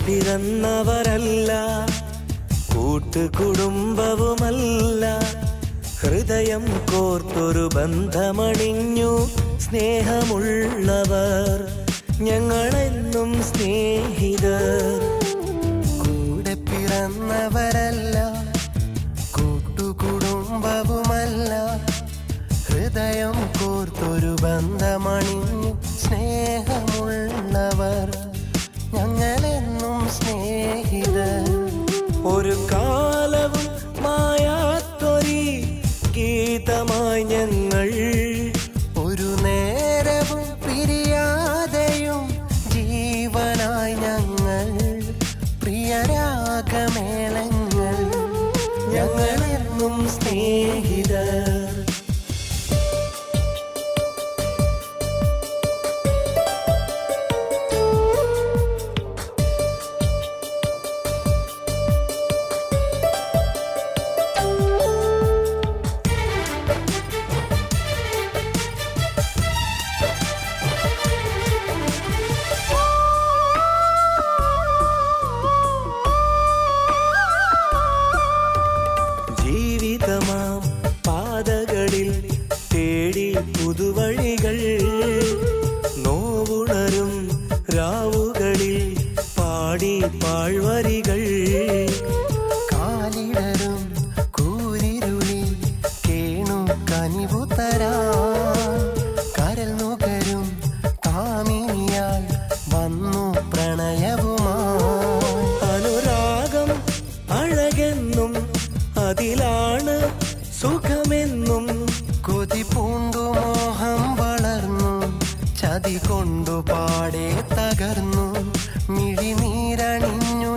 പിറന്നവരല്ല, കൂട്ടുകുടുംബവുമല്ല, ഹൃദയം കോർത്തൊരു ബന്ധമണിഞ്ഞു സ്നേഹമുള്ളവർ ഞങ്ങളെന്നും സ്നേഹിതർ. കൂടെ പിറന്നവരല്ല, കൂട്ടുകുടുംബവുമല്ല, ഹൃദയം കോർത്തൊരു ബന്ധമണിഞ്ഞു സ്നേഹമുള്ളവർ ഞങ്ങളെന്നും സ്നേഹിതർ. ഒരു കാലവും മായാത്തൊരി ഗീതമായി ഞങ്ങൾ, ഒരു നേരവും പിരിയാതെയും ജീവനായി ഞങ്ങൾ, പ്രിയരാഗമേളങ്ങൾ ഞങ്ങളെന്നും സ്നേഹിതർ. ജീവിതമാം പാതകളിൽ തേടി പുതുവഴികൾ, നോവുണരും രാവുകളിൽ പാടി പാഴ്വരികൾ, കാലിടരും കൂരിരുളിൽ കേണു കനിവുതരാ, കരൽ നുകരും കാമിനിയാൽ വന്നു പ്രണയവുമായി. അനുരാഗം അഴകെന്നും അതിലാണ് സുഖമെന്നും, കൊതി പൂണ്ടു മോഹം വളർന്നു, ചതി കൊണ്ടു പാടെ തകർന്നു, മിഴിനീരണിഞ്ഞു